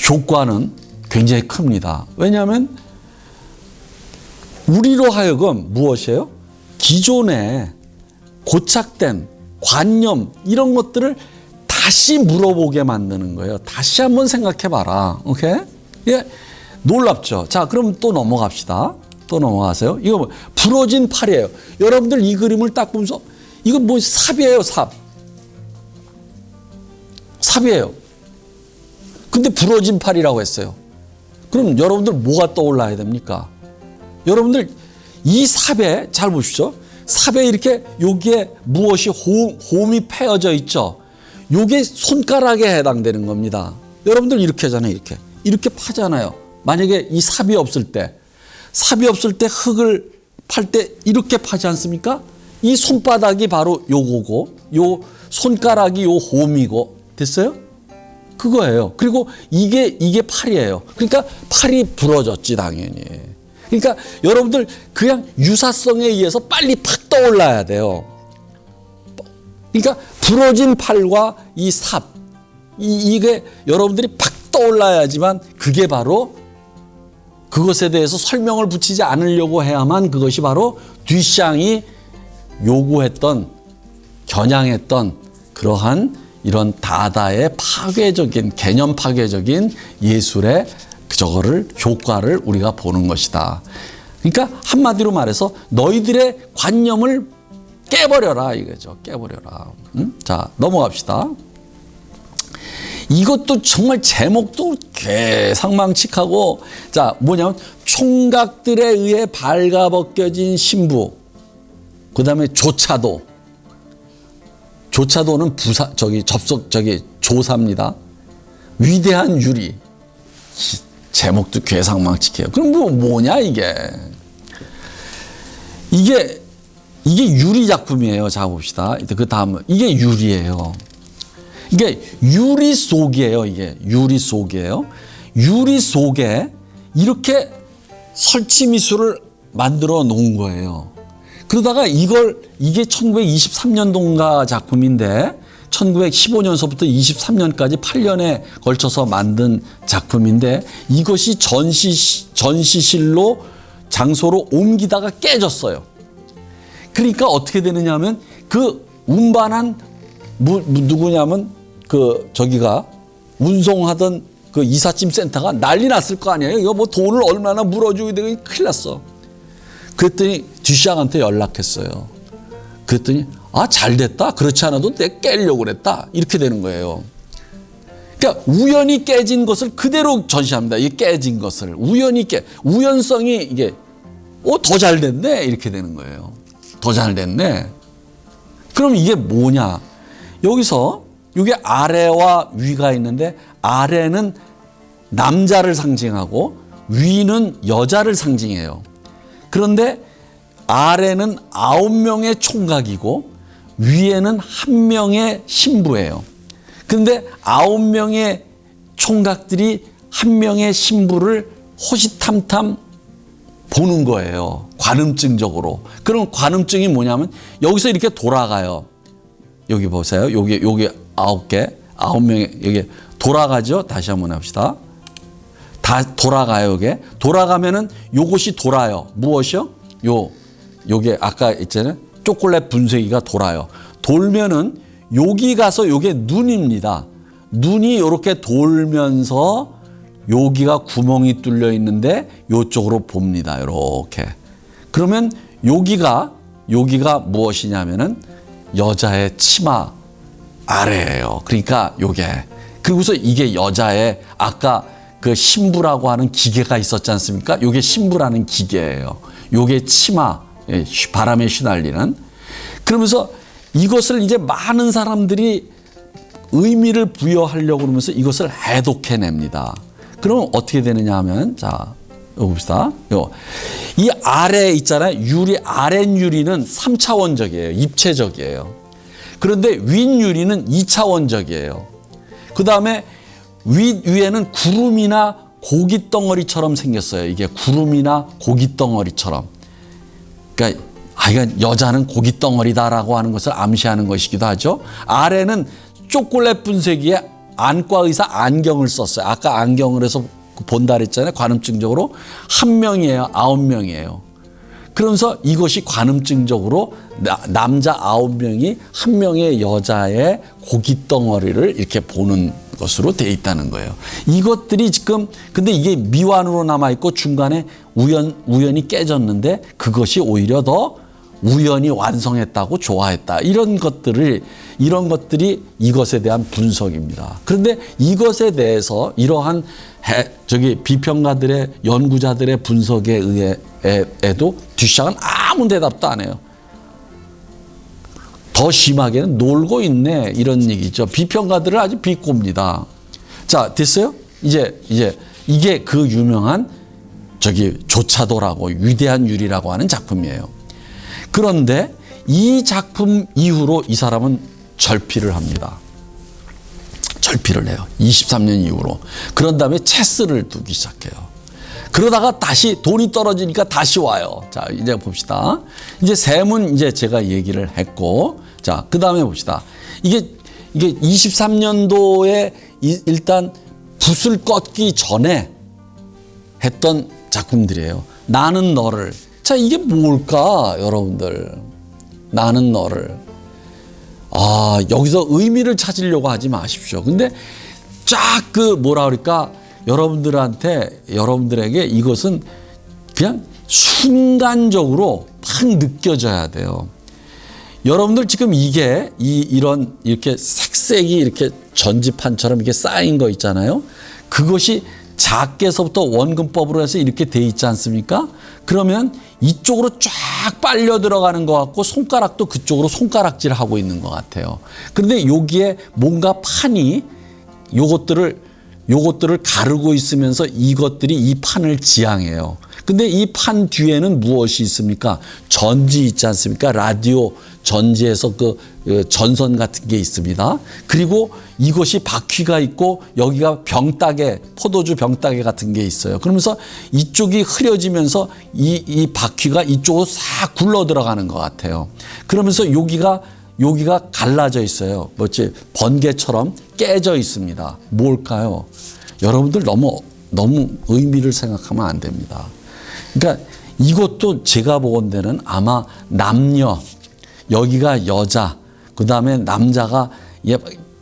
효과는 굉장히 큽니다. 왜냐하면 우리로 하여금 무엇이에요? 기존에 고착된 관념 이런 것들을 다시 물어보게 만드는 거예요. 다시 한번 생각해봐라. 오케이? 예, 놀랍죠? 자, 그럼 또 넘어갑시다. 또 넘어가세요. 이거 뭐 부러진 팔이에요. 여러분들 이 그림을 딱 보면서 이건 뭐 삽이에요, 삽. 삽이에요. 근데 부러진 팔이라고 했어요. 그럼 여러분들 뭐가 떠올라야 됩니까? 여러분들 이 삽에 잘 보십시오. 삽에 이렇게 여기에 무엇이 홈이 패여져 있죠. 요게 손가락에 해당되는 겁니다. 여러분들 이렇게 하잖아요. 이렇게 파잖아요. 만약에 이 삽이 없을 때 흙을 팔 때 이렇게 파지 않습니까? 이 손바닥이 바로 요거고 요 손가락이 요 홈이고 됐어요? 그거예요. 그리고 이게 팔이에요. 그러니까 팔이 부러졌지 당연히. 그러니까 여러분들 그냥 유사성에 의해서 빨리 팍 떠올라야 돼요. 그러니까 부러진 팔과 이 삽, 이게 여러분들이 팍 떠올라야지만 그게 바로 그것에 대해서 설명을 붙이지 않으려고 해야만 그것이 바로 듀샹이 요구했던, 겨냥했던 그러한 이런 다다의 파괴적인, 개념 파괴적인 예술의 저거를, 효과를 우리가 보는 것이다. 그러니까 한마디로 말해서 너희들의 관념을 깨버려라 이거죠. 깨버려라. 자, 넘어갑시다. 이것도 정말 제목도 개상망측하고, 자, 뭐냐면 총각들에 의해 발가벗겨진 신부, 그 다음에 조차도. 조차도는 조사입니다. 위대한 유리. 제목도 괴상망측해요. 그럼 뭐냐 이게? 이게 유리 작품이에요. 자, 봅시다. 그 다음은 이게 유리예요. 이게 유리 속이에요. 이게 유리 속이에요. 유리 속에 이렇게 설치 미술을 만들어 놓은 거예요. 그러다가 이게 1923년도인가 작품인데 1915년서부터 23년까지 8년에 걸쳐서 만든 작품인데 이것이 전시실로 장소로 옮기다가 깨졌어요. 그러니까 어떻게 되느냐 하면 그 운반한 누구냐면 저기가 운송하던 그 이삿짐 센터가 난리 났을 거 아니에요. 이거 뭐 돈을 얼마나 물어주게 되고 큰일 났어. 그랬더니 듀샹한테 연락했어요. 그랬더니 잘 됐다. 그렇지 않아도 내가 깨려고 그랬다. 이렇게 되는 거예요. 그러니까 우연히 깨진 것을 그대로 전시합니다. 이 깨진 것을 우연성이 이게 더 잘 됐네 이렇게 되는 거예요. 더 잘 됐네. 그럼 이게 뭐냐? 여기서 이게 아래와 위가 있는데 아래는 남자를 상징하고 위는 여자를 상징해요. 그런데 아래는 9명의 총각이고 위에는 1명의 신부예요. 그런데 9명의 총각들이 한 명의 신부를 호시탐탐 보는 거예요. 관음증적으로. 그럼 관음증이 뭐냐면 여기서 이렇게 돌아가요. 여기 보세요. 여기 9개, 9명의 여기 돌아가죠. 다시 한번 해봅시다. 다 돌아가요. 이게 돌아가면은 요것이 돌아요. 무엇이요? 요게 아까 있잖아요. 초콜릿 분쇄기가 돌아요. 돌면은 여기 가서 요게 눈입니다. 눈이 이렇게 돌면서 여기가 구멍이 뚫려 있는데 요쪽으로 봅니다. 이렇게. 그러면 여기가 무엇이냐면은 여자의 치마 아래예요. 그러니까 요게. 그리고서 이게 여자의 아까 그 신부라고 하는 기계가 있었지 않습니까? 요게 신부라는 기계예요. 요게 치마, 바람에 휘날리는. 그러면서 이것을 이제 많은 사람들이 의미를 부여하려고 그러면서 이것을 해독해냅니다. 그럼 어떻게 되느냐 하면, 자, 여기 봅시다. 이 아래 있잖아요. 유리, 아랫유리는 3차원적이에요. 입체적이에요. 그런데 윗유리는 2차원적이에요. 그 다음에 위에는 구름이나 고기 덩어리처럼 생겼어요. 이게 구름이나 고기 덩어리처럼. 그러니까 이건 여자는 고기 덩어리다라고 하는 것을 암시하는 것이기도 하죠. 아래는 초콜릿 분쇄기에 안과 의사 안경을 썼어요. 아까 안경을 해서 본다 그랬잖아요. 관음증적으로 1명이에요. 9명이에요. 그러면서 이것이 관음증적으로 남자 9명이 1명의 여자의 고기 덩어리를 이렇게 보는 것으로 돼 있다는 거예요. 이것들이 지금 근데 이게 미완으로 남아 있고 중간에 우연히 깨졌는데 그것이 오히려 더 우연히 완성했다고 좋아했다. 이런 것들이 이것에 대한 분석입니다. 그런데 이것에 대해서 이러한 비평가들의 연구자들의 분석에 의해도 듀샹은 아무 대답도 안 해요. 더 심하게는 놀고 있네 이런 얘기죠. 비평가들을 아주 비꼬입니다. 자, 됐어요? 이제 이게 그 유명한 조차도라고 위대한 유리라고 하는 작품이에요. 그런데 이 작품 이후로 이 사람은 절필을 합니다. 절필을 해요. 23년 이후로. 그런 다음에 체스를 두기 시작해요. 그러다가 다시 돈이 떨어지니까 다시 와요. 자, 이제 봅시다. 이제 셈은 이제 제가 얘기를 했고, 자, 그 다음에 봅시다. 이게 23년도에 일단 붓을 껐기 전에 했던 작품들이에요. 나는 너를. 자, 이게 뭘까, 여러분들? 나는 너를. 여기서 의미를 찾으려고 하지 마십시오. 근데 쫙 여러분들에게 이것은 그냥 순간적으로 막 느껴져야 돼요. 여러분들 지금 이렇게 색색이 이렇게 전지판처럼 이렇게 쌓인 거 있잖아요. 그것이 작게서부터 원근법으로 해서 이렇게 돼 있지 않습니까? 그러면 이쪽으로 쫙 빨려 들어가는 것 같고 손가락도 그쪽으로 손가락질 하고 있는 것 같아요. 그런데 여기에 뭔가 판이 요것들을 가르고 있으면서 이것들이 이 판을 지향해요. 근데 이 판 뒤에는 무엇이 있습니까? 전지 있지 않습니까? 라디오 전지에서 그 전선 같은 게 있습니다. 그리고 이것이 바퀴가 있고 여기가 병따개, 포도주 병따개 같은 게 있어요. 그러면서 이쪽이 흐려지면서 이 바퀴가 이쪽으로 싹 굴러 들어가는 것 같아요. 그러면서 여기가 갈라져 있어요. 뭐지? 번개처럼 깨져 있습니다. 뭘까요? 여러분들 너무 의미를 생각하면 안 됩니다. 그러니까 이것도 제가 보건대는 아마 남녀, 여기가 여자, 그 다음에 남자가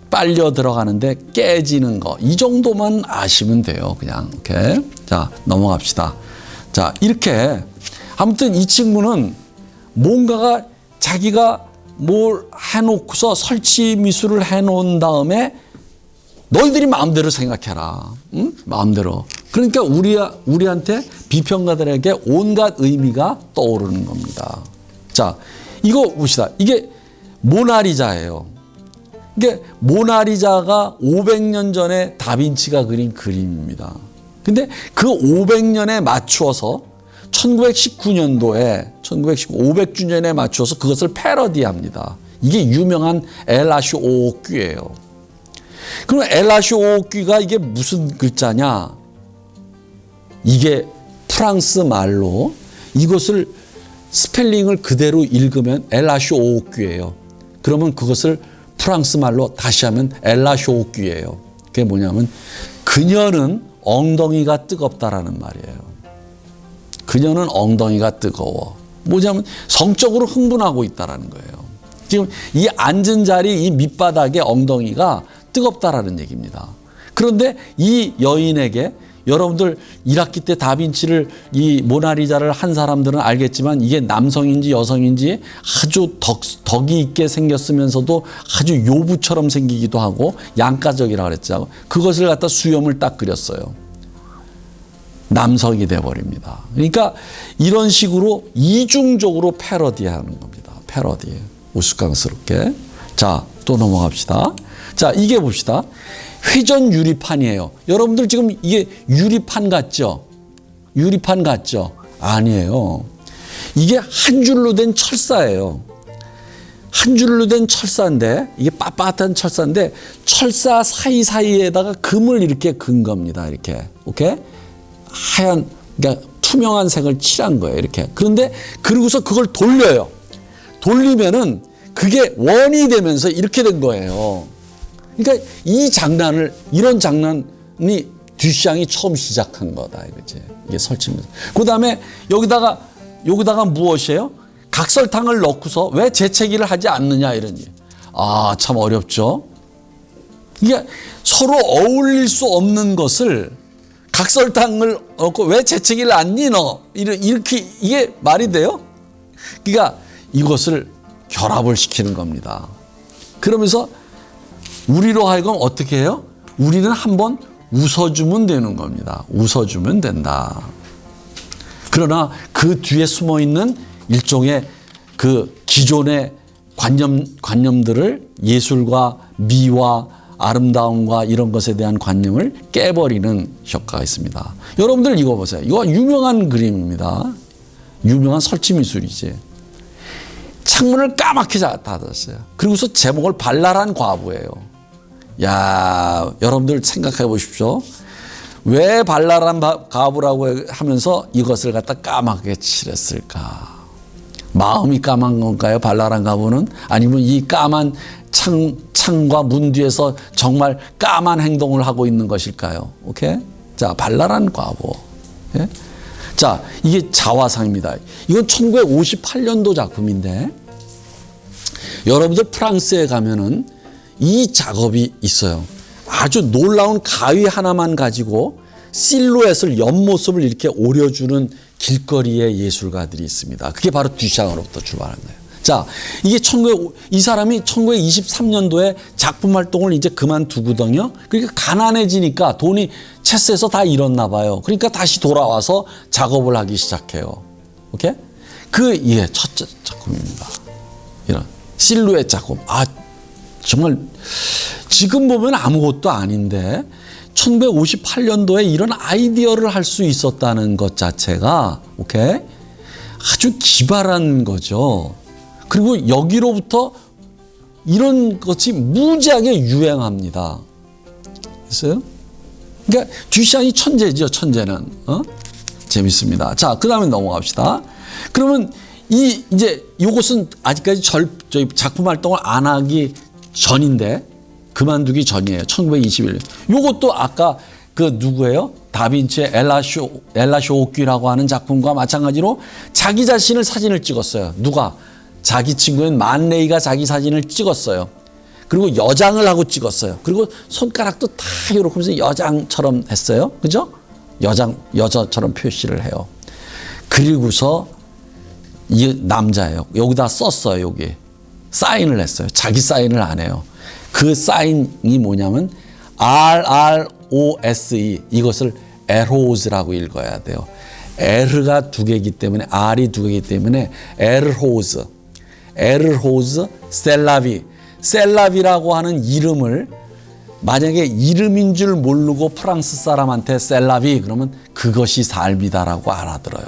빨려 들어가는데 깨지는 거, 이 정도만 아시면 돼요. 그냥 이렇게. 자, 넘어갑시다. 자, 이렇게 아무튼 이 친구는 뭔가가 자기가 뭘 해놓고서 설치 미술을 해놓은 다음에 너희들이 마음대로 생각해라. 응? 마음대로. 그러니까 우리한테 비평가들에게 온갖 의미가 떠오르는 겁니다. 자, 이거 봅시다. 이게 모나리자예요. 이게 모나리자가 500년 전에 다빈치가 그린 그림입니다. 근데 그 500년에 맞추어서 1919년도에 500주년에 맞추어서 그것을 패러디합니다. 이게 유명한 엘라슈 오옥규예요. 그럼 엘라쇼오끼가 이게 무슨 글자냐? 이게 프랑스 말로 이것을 스펠링을 그대로 읽으면 엘라쇼오끼예요. 그러면 그것을 프랑스 말로 다시 하면 엘라쇼오끼예요. 그게 뭐냐면 그녀는 엉덩이가 뜨겁다라는 말이에요. 그녀는 엉덩이가 뜨거워. 뭐냐면 성적으로 흥분하고 있다라는 거예요. 지금 이 앉은 자리 이 밑바닥에 엉덩이가 뜨겁다라는 얘기입니다. 그런데 이 여인에게 여러분들 1학기 때 다빈치를 이 모나리자를 한 사람들은 알겠지만 이게 남성인지 여성인지 아주 덕이 있게 생겼으면서도 아주 요부처럼 생기기도 하고 양가적이라고 그랬죠. 그것을 갖다 수염을 딱 그렸어요. 남성이 돼버립니다. 그러니까 이런 식으로 이중적으로 패러디하는 겁니다. 패러디. 우스꽝스럽게. 자, 또 넘어갑시다. 자, 이게 봅시다. 회전 유리판이에요. 여러분들 지금 이게 유리판 같죠? 유리판 같죠? 아니에요. 이게 한 줄로 된 철사예요. 한 줄로 된 철사인데 이게 빳빳한 철사인데 철사 사이사이에다가 금을 이렇게 근 겁니다. 이렇게. 오케이? 하얀 그러니까 투명한 색을 칠한 거예요. 이렇게. 그런데 그러고서 그걸 돌려요. 돌리면은 그게 원이 되면서 이렇게 된 거예요. 그러니까 이 장난을 이런 장난이 듀샹이 처음 시작한 거다 이거지. 이게 설치면서. 그다음에 여기다가 무엇이에요? 각설탕을 넣고서 왜 재채기를 하지 않느냐 이런 얘기. 아, 참 어렵죠. 이게 서로 어울릴 수 없는 것을 각설탕을 넣고 왜 재채기를 안 니 너? 이렇게 이게 말이 돼요? 그러니까 이것을 결합을 시키는 겁니다. 그러면서 우리로 하여금 어떻게 해요? 우리는 한번 웃어주면 되는 겁니다. 웃어주면 된다. 그러나 그 뒤에 숨어 있는 일종의 그 기존의 관념들을 예술과 미와 아름다움과 이런 것에 대한 관념을 깨버리는 효과가 있습니다. 여러분들 이거 보세요. 이거 유명한 그림입니다. 유명한 설치미술이지. 창문을 까맣게 닫았어요. 그리고서 제목을 발랄한 과부예요. 야, 여러분들 생각해 보십시오. 왜 발랄한 과부라고 하면서 이것을 갖다 까맣게 칠했을까? 마음이 까만 건가요? 발랄한 과부는? 아니면 이 까만 창과 문 뒤에서 정말 까만 행동을 하고 있는 것일까요? 오케이? 자, 발랄한 과부. 예? 자, 이게 자화상입니다. 이건 1958년도 작품인데 여러분들 프랑스에 가면은 이 작업이 있어요. 아주 놀라운 가위 하나만 가지고 실루엣을 옆모습을 이렇게 오려주는 길거리의 예술가들이 있습니다. 그게 바로 듀샹으로부터 출발한 거예요. 자, 이게 이 사람이 1923년도에 작품 활동을 이제 그만두거든요. 그러니까 가난해지니까 돈이 체스에서 다 잃었나 봐요. 그러니까 다시 돌아와서 작업을 하기 시작해요. 오케이? 예, 첫 작품입니다. 이런 실루엣 작업. 아, 정말 지금 보면 아무것도 아닌데 1958년도에 이런 아이디어를 할 수 있었다는 것 자체가 오케이? 아주 기발한 거죠. 그리고 여기로부터 이런 것이 무지하게 유행합니다. 됐어요? 그러니까 듀샹이 천재죠, 천재는. 재밌습니다. 자, 그 다음에 넘어갑시다. 그러면 이제 요것은 아직까지 저희 작품 활동을 안 하기 전인데, 그만두기 전이에요. 1921년. 요것도 아까 그 누구예요? 다빈치의 엘라쇼오끼라고 하는 작품과 마찬가지로 자기 자신을 사진을 찍었어요. 누가? 자기 친구인 만레이가 자기 사진을 찍었어요. 그리고 여장을 하고 찍었어요. 그리고 손가락도 다 이렇게 하면서 여장처럼 했어요. 그죠? 여자처럼 표시를 해요. 그리고서 이 남자예요. 여기다 썼어요. 여기. 사인을 했어요. 자기 사인을 안 해요. 그 사인이 뭐냐면 RROSE, 이것을 에르호즈라고 읽어야 돼요. 에르가 두 개이기 때문에, R이 두 개이기 때문에 에르호즈 셀라비라고 하는 이름을 만약에 이름인 줄 모르고 프랑스 사람한테 셀라비 그러면 그것이 삶이다라고 알아들어요.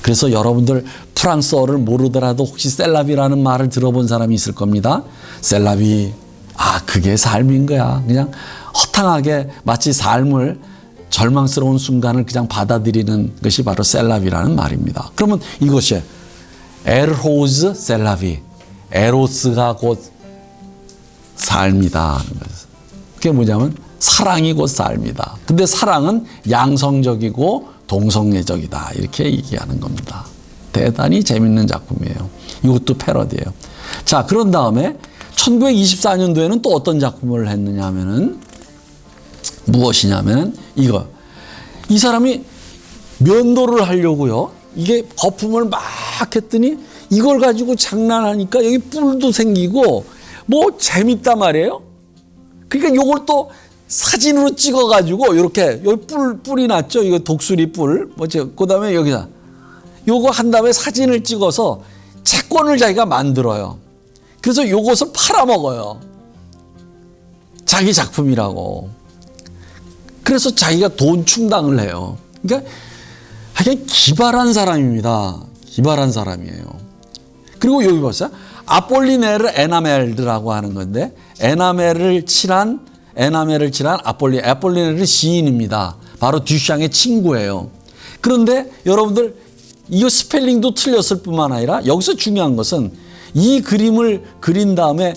그래서 여러분들 프랑스어를 모르더라도 혹시 셀라비라는 말을 들어본 사람이 있을 겁니다. 셀라비, 아, 그게 삶인 거야. 그냥 허탕하게 마치 삶을 절망스러운 순간을 그냥 받아들이는 것이 바로 셀라비라는 말입니다. 그러면 이것이 에르호즈 셀라비, 에로스가 곧 삶이다. 그게 뭐냐면 사랑이 곧 삶이다. 근데 사랑은 양성적이고 동성애적이다. 이렇게 얘기하는 겁니다. 대단히 재밌는 작품이에요. 이것도 패러디예요. 자, 그런 다음에 1924년도에는 또 어떤 작품을 했느냐 하면은 무엇이냐면 이거. 이 사람이 면도를 하려고요. 이게 거품을 막 했더니 이걸 가지고 장난하니까 여기 뿔도 생기고 뭐 재밌단 말이에요. 그러니까 요걸 또 사진으로 찍어가지고 이렇게 여기 뿔이 났죠. 이거 독수리 뿔. 뭐죠? 그다음에 여기다 요거 한 다음에 사진을 찍어서 채권을 자기가 만들어요. 그래서 요것을 팔아먹어요. 자기 작품이라고. 그래서 자기가 돈 충당을 해요. 그러니까 그냥 기발한 사람입니다. 기발한 사람이에요. 그리고 여기 보세요. 아폴리네르 에나멜드라고 하는 건데 에나멜을 칠한 아폴리네르 시인입니다. 바로 듀샹의 친구예요. 그런데 여러분들 이거 스펠링도 틀렸을 뿐만 아니라 여기서 중요한 것은 이 그림을 그린 다음에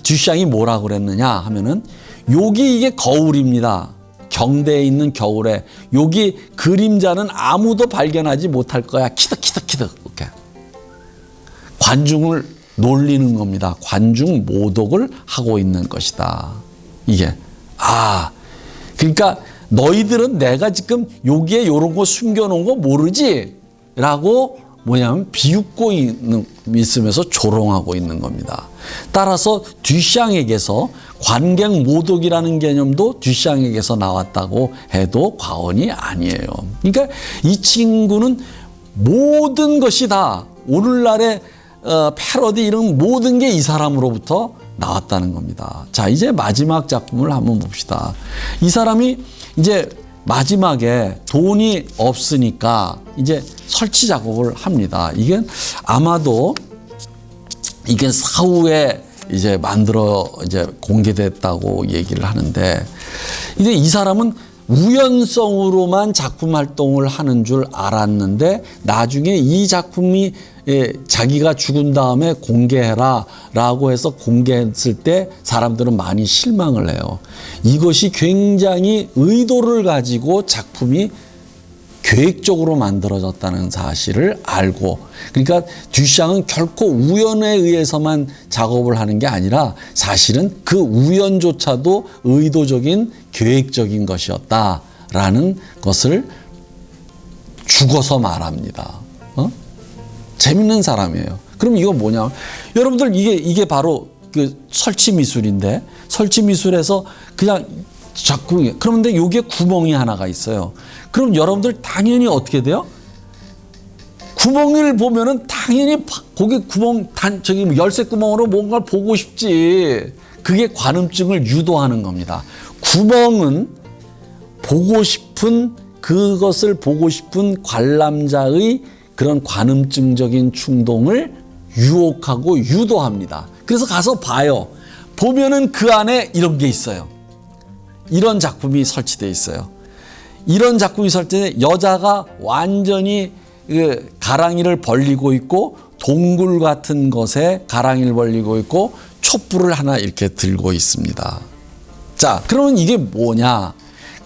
듀샹이 뭐라고 그랬느냐 하면은 여기 이게 거울입니다. 경대에 있는 겨울에 여기 그림자는 아무도 발견하지 못할 거야. 키득키득키득 이렇게 관중을 놀리는 겁니다. 관중 모독을 하고 있는 것이다. 이게 그러니까 너희들은 내가 지금 여기에 이런 거 숨겨놓은 거 모르지? 라고 뭐냐면 비웃고 있으면서 조롱하고 있는 겁니다. 따라서 듀샹에게서 관객 모독이라는 개념도 듀샹에게서 나왔다고 해도 과언이 아니에요. 그러니까 이 친구는 모든 것이 다 오늘날의 패러디 이런 모든 게 이 사람으로부터 나왔다는 겁니다. 자, 이제 마지막 작품을 한번 봅시다. 이 사람이 이제 마지막에 돈이 없으니까 이제 설치 작업을 합니다. 이게 아마도 이게 사후에 이제 이제 공개됐다고 얘기를 하는데 이제 이 사람은 우연성으로만 작품 활동을 하는 줄 알았는데 나중에 이 작품이 자기가 죽은 다음에 공개해라 라고 해서 공개했을 때 사람들은 많이 실망을 해요. 이것이 굉장히 의도를 가지고 작품이 계획적으로 만들어졌다는 사실을 알고, 그러니까 듀샹은 결코 우연에 의해서만 작업을 하는 게 아니라 사실은 그 우연조차도 의도적인 계획적인 것이었다라는 것을 죽어서 말합니다. 재밌는 사람이에요. 그럼 이거 뭐냐? 여러분들 이게 바로 그 설치 미술인데 설치 미술에서 그냥 작품이 그런데 여기에 구멍이 하나가 있어요. 그럼 여러분들 당연히 어떻게 돼요? 구멍을 보면은 당연히 거기 구멍 저기 열쇠 구멍으로 뭔가를 보고 싶지. 그게 관음증을 유도하는 겁니다. 구멍은 보고 싶은 그것을 보고 싶은 관람자의 그런 관음증적인 충동을 유혹하고 유도합니다. 그래서 가서 봐요. 보면은 그 안에 이런 게 있어요. 이런 작품이 설치되어 있어요. 이런 작품이 설치돼 여자가 완전히 가랑이를 벌리고 있고 동굴 같은 것에 가랑이를 벌리고 있고 촛불을 하나 이렇게 들고 있습니다. 자, 그러면 이게 뭐냐?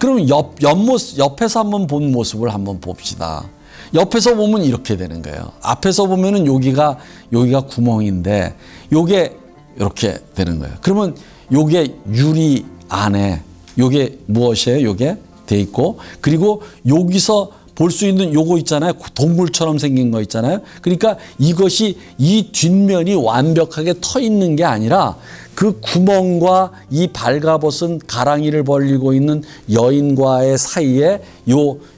그럼 옆에서 한번 본 모습을 한번 봅시다. 옆에서 보면 이렇게 되는 거예요. 앞에서 보면은 여기가 구멍인데 요게 이렇게 되는 거예요. 그러면 요게 유리 안에 요게 무엇이에요? 요게 돼 있고 그리고 여기서 볼 수 있는 요거 있잖아요. 동굴처럼 생긴 거 있잖아요. 그러니까 이것이 이 뒷면이 완벽하게 터 있는 게 아니라 그 구멍과 이 발가벗은 가랑이를 벌리고 있는 여인과의 사이에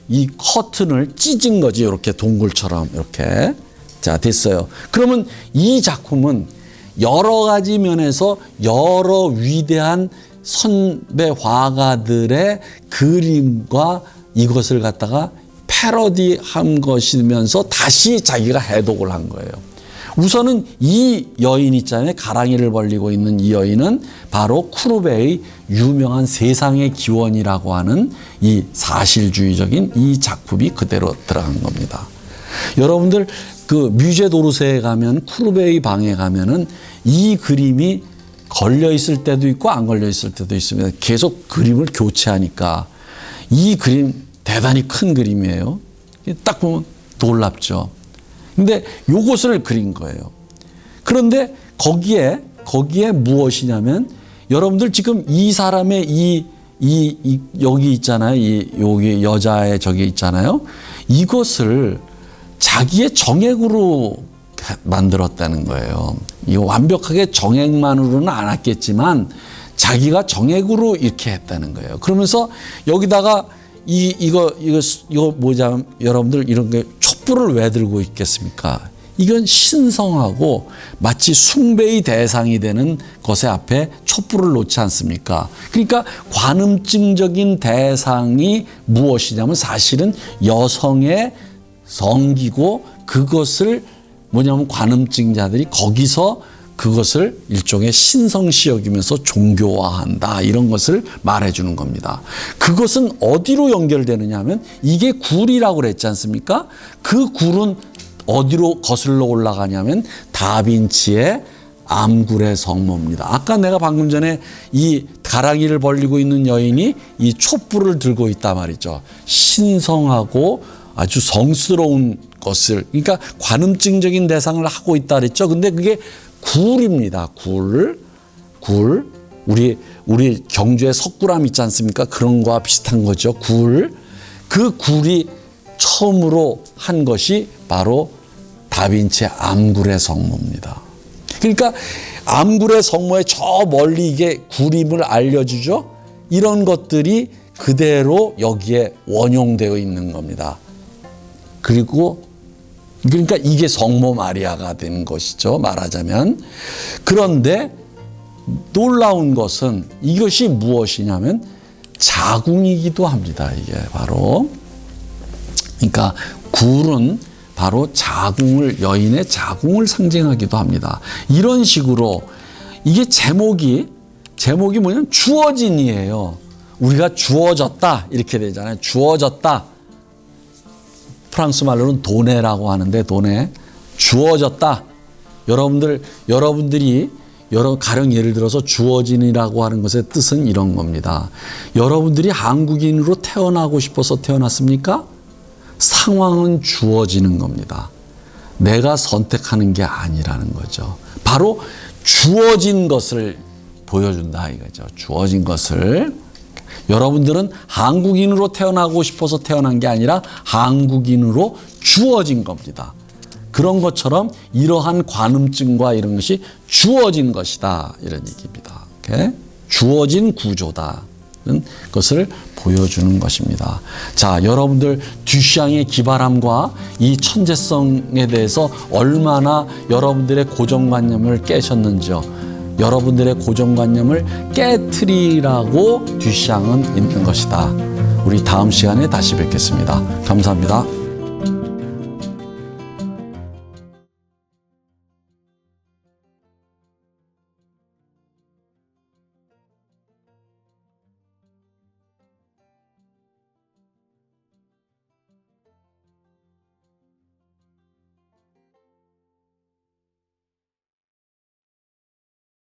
이 커튼을 찢은 거지. 이렇게 동굴처럼 이렇게. 자, 됐어요. 그러면 이 작품은 여러 가지 면에서 여러 위대한 선배 화가들의 그림과 이것을 갖다가 패러디한 것이면서 다시 자기가 해독을 한 거예요. 우선은 이 여인 있잖아요. 가랑이를 벌리고 있는 이 여인은 바로 쿠르베의 유명한 세상의 기원이라고 하는 이 사실주의적인 이 작품이 그대로 들어간 겁니다. 여러분들 그 뮤제 도르세에 가면, 쿠르베의 방에 가면은 이 그림이 걸려 있을 때도 있고 안 걸려 있을 때도 있습니다. 계속 그림을 교체하니까 이 그림 대단히 큰 그림이에요. 딱 보면 놀랍죠. 근데 요것을 그린 거예요. 그런데 거기에 무엇이냐면, 여러분들 지금 이 사람의 여기 있잖아요. 여기 여자의 저기 있잖아요. 이것을 자기의 정액으로 만들었다는 거예요. 이거 완벽하게 정액만으로는 안 했겠지만 자기가 정액으로 이렇게 했다는 거예요. 그러면서 여기다가 이거 뭐냐면, 여러분들 이런 게 촛불을 왜 들고 있겠습니까? 이건 신성하고 마치 숭배의 대상이 되는 것의 앞에 촛불을 놓지 않습니까? 그러니까 관음증적인 대상이 무엇이냐면 사실은 여성의 성기고, 그것을 뭐냐면 관음증자들이 거기서 그것을 일종의 신성시 여기면서 종교화한다, 이런 것을 말해주는 겁니다. 그것은 어디로 연결되느냐 하면, 이게 굴이라고 그랬지 않습니까? 그 굴은 어디로 거슬러 올라가냐면 다빈치의 암굴의 성모입니다. 아까 내가 방금 전에 이 가랑이를 벌리고 있는 여인이 이 촛불을 들고 있단 말이죠. 신성하고 아주 성스러운 것을, 그러니까 관음증적인 대상을 하고 있다 그랬죠. 근데 그게 굴입니다. 굴. 우리 경주에 석굴암 있지 않습니까? 그런 거와 비슷한 거죠. 굴. 그 굴이 처음으로 한 것이 바로 다빈치의 암굴의 성모입니다. 그러니까 암굴의 성모의 저 멀리 이게 굴임을 알려주죠. 이런 것들이 그대로 여기에 원용되어 있는 겁니다. 그러니까 이게 성모 마리아가 된 것이죠, 말하자면. 그런데 놀라운 것은 이것이 무엇이냐면 자궁이기도 합니다. 이게 바로, 그러니까 굴은 바로 자궁을, 여인의 자궁을 상징하기도 합니다. 이런 식으로 이게 제목이 뭐냐면 주어진이에요. 우리가 주어졌다 이렇게 되잖아요. 주어졌다. 프랑스 말로는 도네라고 하는데, 도네, 주어졌다. 여러분들이 가령 예를 들어서 주어진이라고 하는 것의 뜻은 이런 겁니다. 여러분들이 한국인으로 태어나고 싶어서 태어났습니까? 상황은 주어지는 겁니다. 내가 선택하는 게 아니라는 거죠. 바로 주어진 것을 보여준다 이거죠. 주어진 것을. 여러분들은 한국인으로 태어나고 싶어서 태어난 게 아니라 한국인으로 주어진 겁니다. 그런 것처럼 이러한 관음증과 이런 것이 주어진 것이다, 이런 얘기입니다. 오케이? 주어진 구조다는 것을 보여주는 것입니다. 자, 여러분들 듀샹의 기발함과 이 천재성에 대해서 얼마나 여러분들의 고정관념을 깨셨는지요. 여러분들의 고정관념을 깨트리라고 듀샹은 있는 것이다. 우리 다음 시간에 다시 뵙겠습니다. 감사합니다.